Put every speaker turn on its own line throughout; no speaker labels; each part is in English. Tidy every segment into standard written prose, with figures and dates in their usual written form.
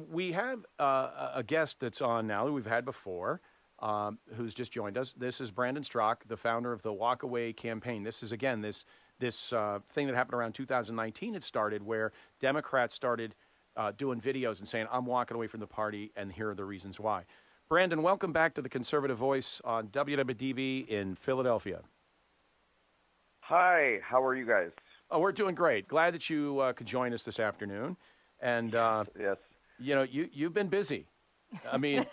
We have a guest that's on now that we've had before, who's just joined us. This is Brandon Straka, the founder of the Walk Away campaign. This is again this thing that happened around 2019. It started where Democrats started doing videos and saying, "I'm walking away from the party, and here are the reasons why." Brandon, welcome back to the Conservative Voice on WWDB in Philadelphia.
Hi, how are you guys?
Oh, we're doing great. Glad that you could join us this afternoon. And,
yes.
You know, you've been busy. I mean,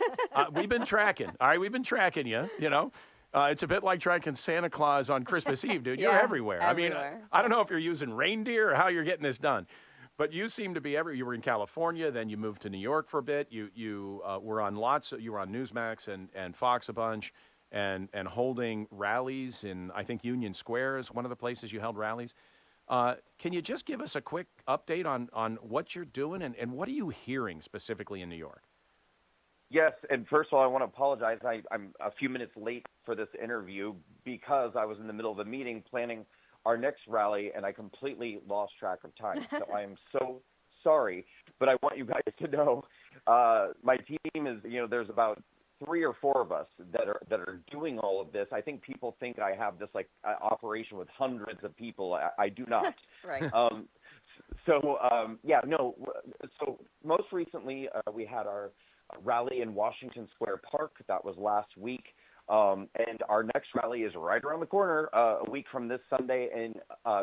we've been tracking. All right, we've been tracking you, you know. It's a bit like tracking Santa Claus on Christmas Eve, dude. You're everywhere. I mean, I don't know if you're using reindeer or how you're getting this done. But you seem to be you were in California, then you moved to New York for a bit. You were on you were on Newsmax and Fox a bunch and holding rallies in, I think, Union Square is one of the places you held rallies. Can you just give us a quick update on what you're doing and what are you hearing specifically in New York?
Yes, and first of all, I want to apologize. I'm a few minutes late for this interview because I was in the middle of a meeting planning our next rally, and I completely lost track of time. So I am so sorry, but I want you guys to know my team is, there's about 3 or 4 of us that are doing all of this. I think people think I have this operation with hundreds of people. I do not.
Right.
So most recently we had our rally in Washington Square Park. That was last week. And our next rally is right around the corner, a week from this Sunday in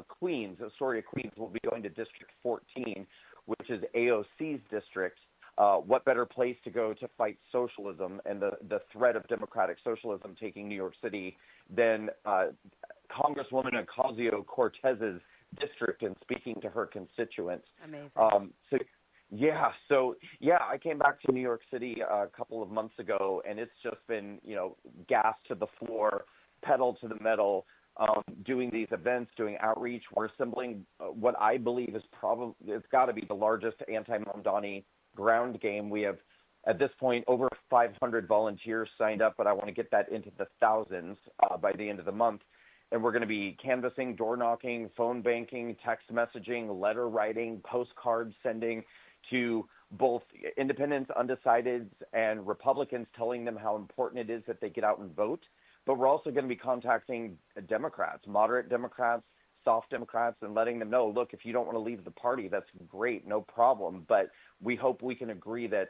Queens, Astoria, Queens. We'll be going to District 14, which is AOC's district. What better place to go to fight socialism and the threat of democratic socialism taking New York City than Congresswoman Ocasio-Cortez's district and speaking to her constituents.
Amazing.
I came back to New York City a couple of months ago, and it's just been, gas to the floor, pedal to the metal, doing these events, doing outreach. We're assembling what I believe is it's got to be the largest anti-Mamdani ground game. We have, at this point, over 500 volunteers signed up, but I want to get that into the thousands by the end of the month. And we're going to be canvassing, door knocking, phone banking, text messaging, letter writing, postcard sending to both independents, undecideds, and Republicans, telling them how important it is that they get out and vote. But we're also going to be contacting Democrats, moderate Democrats, soft Democrats, and letting them know, look, if you don't want to leave the party, that's great, no problem. But we hope we can agree that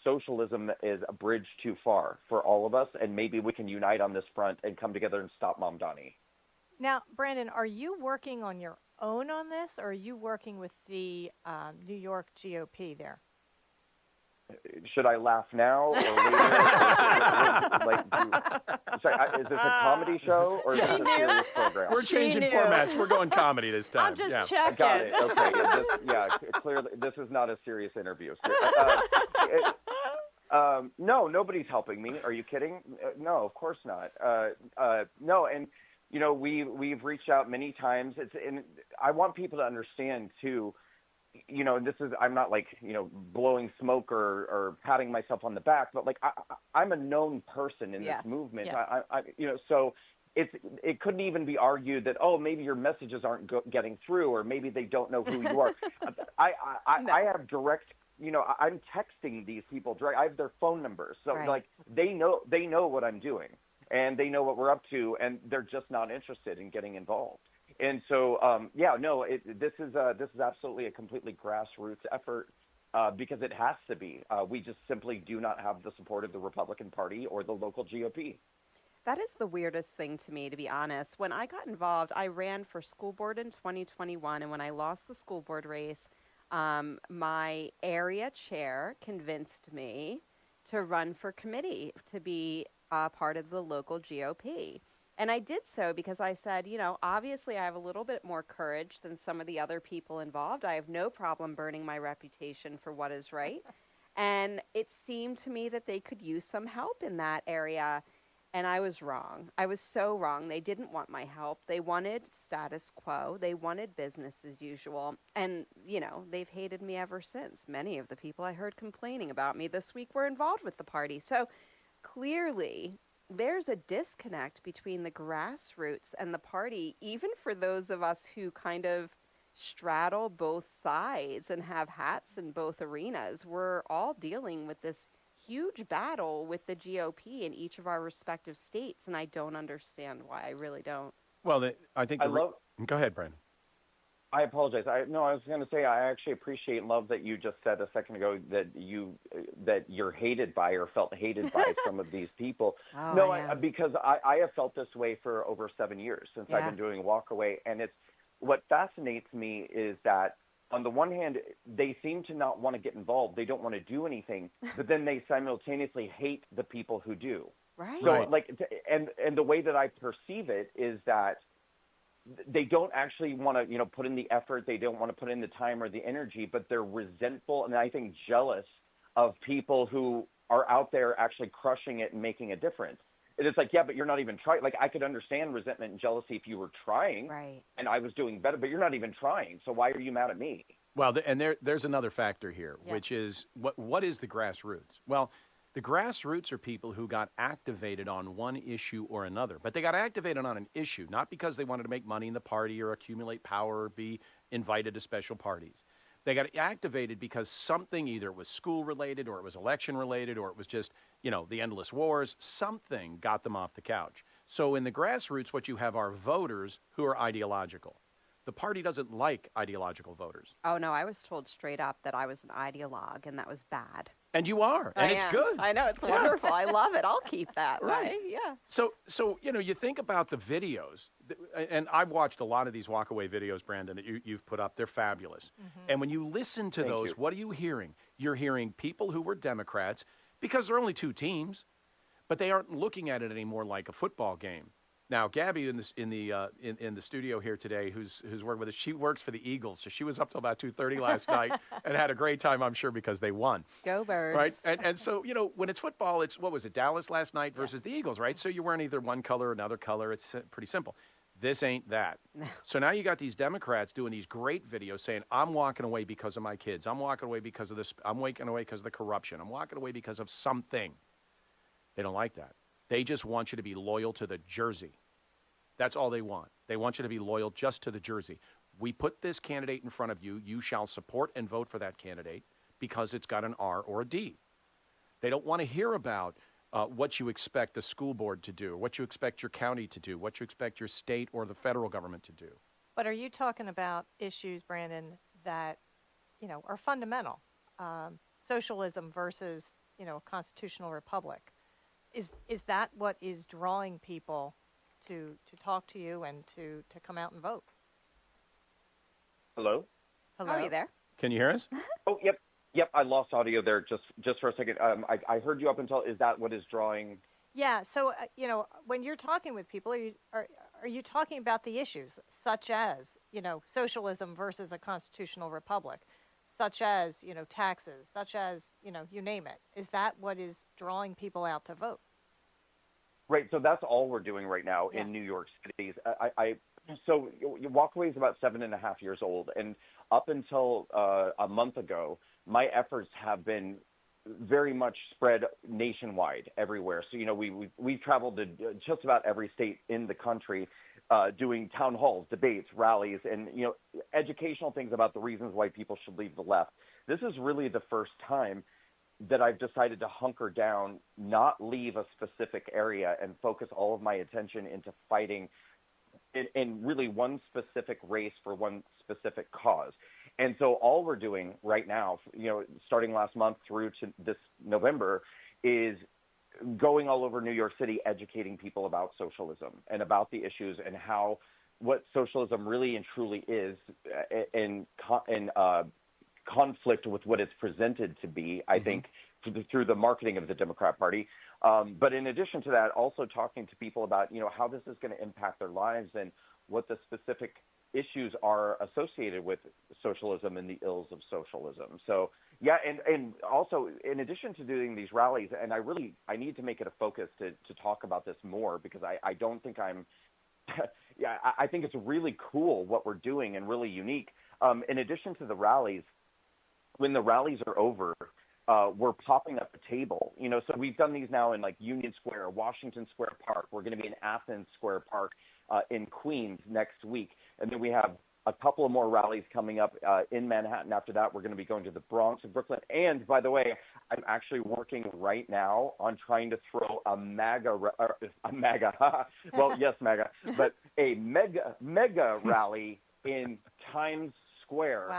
socialism is a bridge too far for all of us, and maybe we can unite on this front and come together and stop Mamdani.
Now, Brandon, are you working on your own on this, or are you working with the New York GOP there?
Should I laugh now or later? Is this a comedy show or is this a serious program?
We're changing formats. We're going comedy this time.
I'm just checking.
Got it. Okay. Clearly, this is not a serious interview. No, nobody's helping me. Are you kidding? No, of course not. No, and we've reached out many times. And I want people to understand too. I'm not blowing smoke or patting myself on the back, but I'm a known person in this movement.
Yes.
So it couldn't even be argued that, maybe your messages aren't getting through, or maybe they don't know who you are. I have direct, I'm texting these people direct. I have their phone numbers. So they know what I'm doing and they know what we're up to, and they're just not interested in getting involved. And so, this is absolutely a completely grassroots effort because it has to be. We just simply do not have the support of the Republican Party or the local GOP.
That is the weirdest thing to me, to be honest. When I got involved, I ran for school board in 2021, and when I lost the school board race, my area chair convinced me to run for committee to be part of the local GOP. And I did so because I said, obviously I have a little bit more courage than some of the other people involved. I have no problem burning my reputation for what is right. And it seemed to me that they could use some help in that area. And I was wrong. I was so wrong. They didn't want my help. They wanted status quo. They wanted business as usual. And, they've hated me ever since. Many of the people I heard complaining about me this week were involved with the party. So clearly, there's a disconnect between the grassroots and the party, even for those of us who kind of straddle both sides and have hats in both arenas. We're all dealing with this huge battle with the GOP in each of our respective states, and I don't understand why. I really don't.
Well, I think go ahead, Brandon.
I apologize. I was going to say I actually appreciate and love that you just said a second ago that you're hated by or felt hated by some of these people.
Oh,
No, because I have felt this way for over 7 years since I've been doing Walkaway, and it's what fascinates me is that on the one hand they seem to not want to get involved. They don't want to do anything, but then they simultaneously hate the people who do.
Right.
So and the way that I perceive it is that they don't actually want to, put in the effort. They don't want to put in the time or the energy, but they're resentful and I think jealous of people who are out there actually crushing it and making a difference. And it's like, yeah, but you're not even trying. Like, I could understand resentment and jealousy if you were trying,
right,
and I was doing better, but you're not even trying. So why are you mad at me?
Well, there's another factor here, which is what is the grassroots? Well, the grassroots are people who got activated on one issue or another, but they got activated on an issue, not because they wanted to make money in the party or accumulate power or be invited to special parties. They got activated because something, either it was school related or it was election related or it was just, the endless wars, something got them off the couch. So in the grassroots, what you have are voters who are ideological. The party doesn't like ideological voters.
Oh, no, I was told straight up that I was an ideologue, and that was bad.
And you are, and it's good.
I know, it's wonderful. I love it. I'll keep that.
Right.
Yeah.
So you think about the videos, and I've watched a lot of these walkaway videos, Brandon, that you've put up. They're fabulous. Mm-hmm. And when you listen to those, what are you hearing? You're hearing people who were Democrats, because there are only two teams, but they aren't looking at it anymore like a football game. Now, Gabby in the studio here today, who's working with us, she works for the Eagles, so she was up till about 2:30 last night and had a great time, I'm sure, because they won.
Go Birds!
Right, and so when it's football, it's what was it, Dallas last night versus the Eagles, right? So you're wearing either one color or another color. It's pretty simple. This ain't that. No. So now you got these Democrats doing these great videos saying, "I'm walking away because of my kids. I'm walking away because of this. I'm walking away because of the corruption. I'm walking away because of something." They don't like that. They just want you to be loyal to the jersey. That's all they want. They want you to be loyal just to the jersey. We put this candidate in front of you. You shall support and vote for that candidate because it's got an R or a D. They don't want to hear about what you expect the school board to do, what you expect your county to do, what you expect your state or the federal government to do.
But are you talking about issues, Brandon, that, are fundamental? Socialism versus, a constitutional republic. Is that what is drawing people to talk to you and to come out and vote?
Hello?
Hello?
Are you there?
Can you hear us?
Oh, yep. I lost audio there just for a second. I heard you up until, is that what is drawing?
Yeah. So, when you're talking with people, are you talking about the issues such as, socialism versus a constitutional republic, such as, taxes, such as, you name it? Is that what is drawing people out to vote?
Right. So that's all we're doing right now in New York City. So Walkaway is about 7.5 years old. And up until a month ago, my efforts have been very much spread nationwide everywhere. So, we've traveled to just about every state in the country, doing town halls, debates, rallies, and, educational things about the reasons why people should leave the left. This is really the first time that I've decided to hunker down, not leave a specific area, and focus all of my attention into fighting in really one specific race for one specific cause. And so all we're doing right now, starting last month through to this November, is going all over New York City, educating people about socialism and about the issues and what socialism really and truly is in conflict with what it's presented to be, I think, through the marketing of the Democrat Party. But in addition to that, also talking to people about, how this is going to impact their lives and what the specific issues are associated with socialism and the ills of socialism. So, and also, in addition to doing these rallies, and I need to make it a focus to talk about this more, because I don't think I think it's really cool what we're doing and really unique. In addition to the rallies, when the rallies are over, we're popping up a table. So we've done these now in like Union Square, Washington Square Park. We're going to be in Athens Square Park in Queens next week. And then we have a couple of more rallies coming up in Manhattan. After that, we're going to be going to the Bronx and Brooklyn. And by the way, I'm actually working right now on trying to throw a MAGA, well, yes, MAGA, but a mega rally in Times Square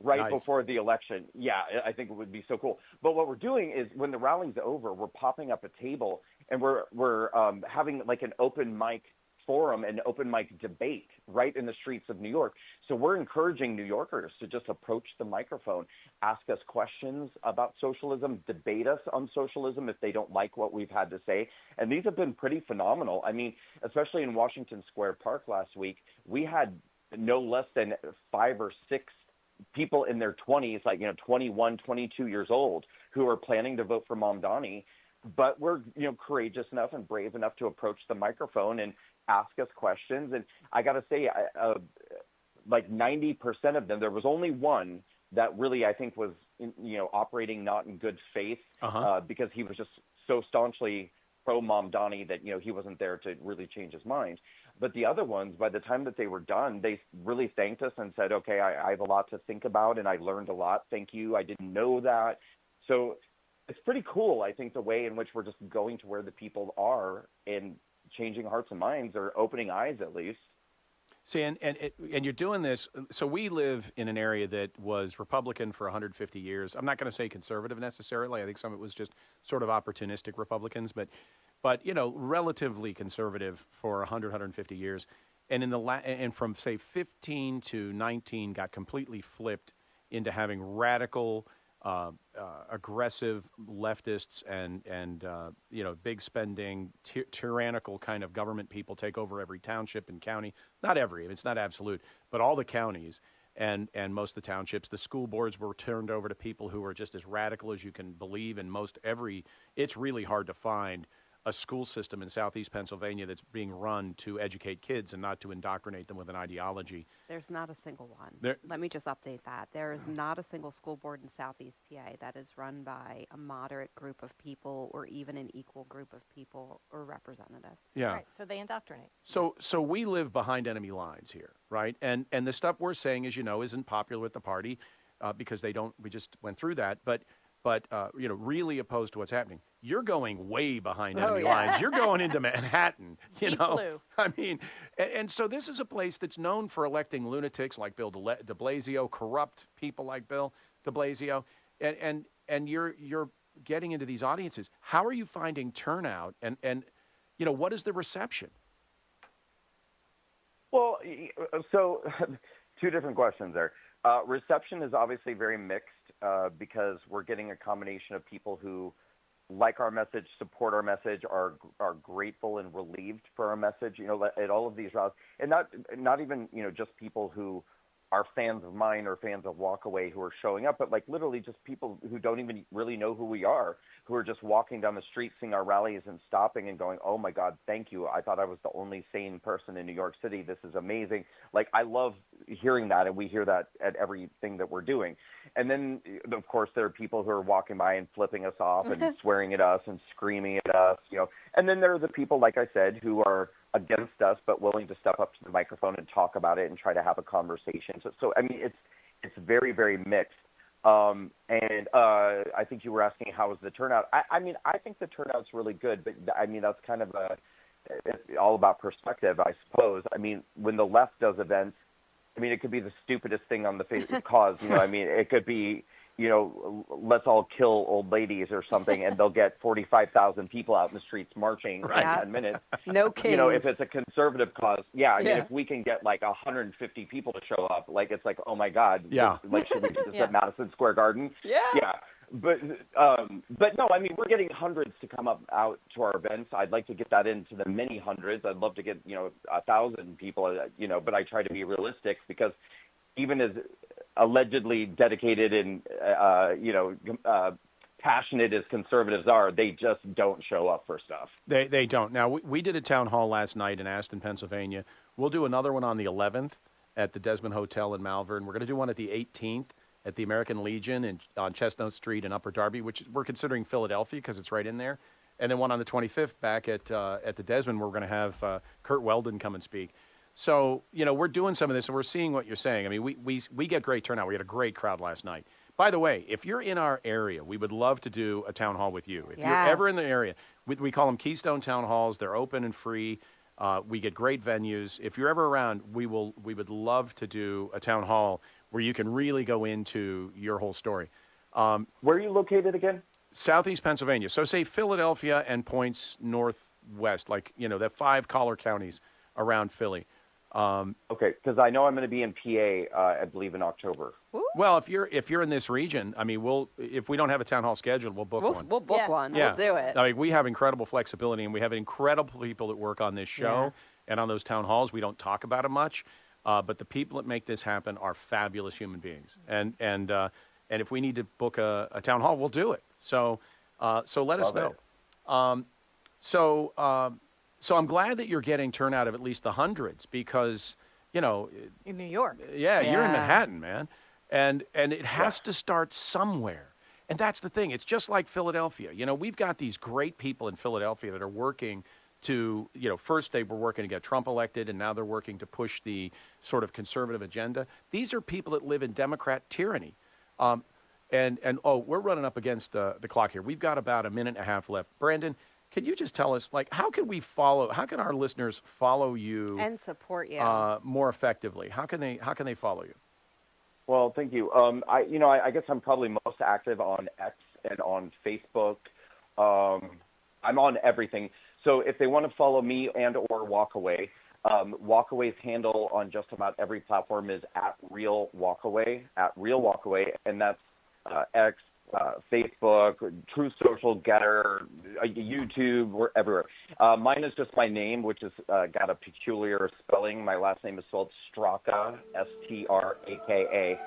right before the election. Yeah, I think it would be so cool. But what we're doing is when the rally's over, we're popping up a table and we're having like an open mic forum and open mic debate right in the streets of New York. So we're encouraging New Yorkers to just approach the microphone, ask us questions about socialism, debate us on socialism if they don't like what we've had to say. And these have been pretty phenomenal. I mean, especially in Washington Square Park last week, we had no less than 5 or 6 people in their 20s, like, 21, 22 years old, who are planning to vote for Mamdani. But we're, courageous enough and brave enough to approach the microphone and ask us questions. And I got to say, like 90% of them, there was only one that really, I think, was, operating not in good faith because he was just so staunchly pro Mamdani that, he wasn't there to really change his mind. But the other ones, by the time that they were done, they really thanked us and said, okay, I have a lot to think about and I learned a lot. Thank you. I didn't know that. So it's pretty cool, I think, the way in which we're just going to where the people are and changing hearts and minds, or opening eyes at least.
See, and you're doing this. So we live in an area that was Republican for 150 years. I'm not going to say conservative necessarily. I think some of it was just sort of opportunistic Republicans, but relatively conservative for 150 years. And and from say 15 to 19 got completely flipped into having radical, aggressive leftists and big spending, tyrannical kind of government people take over every township and county. Not every, it's not absolute, but all the counties and most of the townships. The school boards were turned over to people who are just as radical as you can believe. And it's really hard to find a school system in Southeast Pennsylvania that's being run to educate kids and not to indoctrinate them with an ideology.
There's not a single one. Let me just update that. There is not a single school board in Southeast PA that is run by a moderate group of people or even an equal group of people or representative.
Yeah.
Right, so they indoctrinate.
So we live behind enemy lines here, right? And the stuff we're saying, as you know, isn't popular with the party because we just went through that, but really opposed to what's happening. You're going way behind enemy lines. You're going into Manhattan,
Deep blue.
I mean, and so this is a place that's known for electing lunatics like Bill de Blasio, corrupt people like Bill de Blasio, and you're getting into these audiences. How are you finding turnout, and what is the reception?
Well, so 2 different questions there. Reception is obviously very mixed because we're getting a combination of people who like our message, support our message, are grateful and relieved for our message, at all of these rallies. And not even, just people who are fans of mine or fans of Walkaway who are showing up, but like literally just people who don't even really know who we are, who are just walking down the street, seeing our rallies and stopping and going, oh my God, thank you. I thought I was the only sane person in New York City. This is amazing. Like, I love hearing that, and we hear that at everything that we're doing. And then, of course, there are people who are walking by and flipping us off and swearing at us and screaming at us, And then there are the people, like I said, who are against us but willing to step up to the microphone and talk about it and try to have a conversation. So I mean, it's very, very mixed. And I think you were asking how was the turnout. I mean, I think the turnout's really good, but I mean, that's kind of it's all about perspective, I suppose. I mean, when the left does events, I mean, it could be the stupidest thing on the face of the cause. I mean, it could be, let's all kill old ladies or something, and they'll get 45,000 people out in the streets marching in 10 minutes.
No kings.
If it's a conservative cause, I mean, if we can get like 150 people to show up, like, it's like, oh my God.
Yeah.
Like, should we do this at Madison Square Garden?
Yeah.
Yeah. But no, I mean, we're getting hundreds to come out to our events. I'd like to get that into the many hundreds. I'd love to get, 1,000 people, but I try to be realistic because even as allegedly dedicated and, passionate as conservatives are, they just don't show up for stuff.
They don't. Now, we did a town hall last night in Aston, Pennsylvania. We'll do another one on the 11th at the Desmond Hotel in Malvern. We're going to do one at the 18th at the American Legion on Chestnut Street in Upper Darby, which we're considering Philadelphia because it's right in there. And then one on the 25th back at the Desmond, where we're going to have Kurt Weldon come and speak. So, we're doing some of this, and we're seeing what you're saying. I mean, we get great turnout. We had a great crowd last night. By the way, if you're in our area, we would love to do a town hall with you. If you're ever in the area, we call them Keystone Town Halls. They're open and free. We get great venues. If you're ever around, we would love to do a town hall where you can really go into your whole story.
Where are you located again?
Southeast Pennsylvania. So say Philadelphia and points northwest, like, the 5 collar counties around Philly.
Okay, because I know I'm going to be in PA, I believe, in October.
Well, if you're in this region, I mean, if we don't have a town hall scheduled, we'll book one.
We'll book one.
Yeah.
We'll do it.
I mean, we have incredible flexibility, and we have incredible people that work on this show and on those town halls. We don't talk about it much, but the people that make this happen are fabulous human beings. And if we need to book a town hall, we'll do it. So let us know. So I'm glad that you're getting turnout of at least the hundreds because,
in New York.
Yeah, you're in Manhattan, man. And it has to start somewhere. And that's the thing. It's just like Philadelphia. We've got these great people in Philadelphia that are working to, first they were working to get Trump elected, and now they're working to push the sort of conservative agenda. These are people that live in Democrat tyranny. We're running up against the clock here. We've got about a minute and a half left. Brandon, can you just tell us, how can our listeners follow you
and support you
more effectively? How can they follow you?
Well, thank you. I guess I'm probably most active on X and on Facebook. I'm on everything. So if they want to follow me and or Walkaway, Walkaway's handle on just about every platform is @RealWalkaway, and that's X, Facebook, True Social, Getter, YouTube, we're everywhere. Mine is just my name, which has got a peculiar spelling. My last name is spelled Straka, Straka.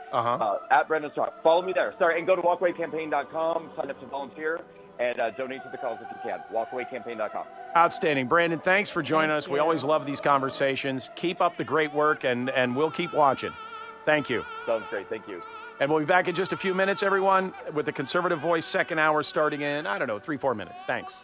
At Brendan Straka. Follow me there. Sorry, and go to walkawaycampaign.com, sign up to volunteer, and donate to the cause if you can. Walkawaycampaign.com.
Outstanding. Brandon, thanks for joining us. We always love these conversations. Keep up the great work, and we'll keep watching. Thank you.
Sounds great. Thank you.
And we'll be back in just a few minutes, everyone, with the Conservative Voice second hour starting in, 3-4 minutes. Thanks.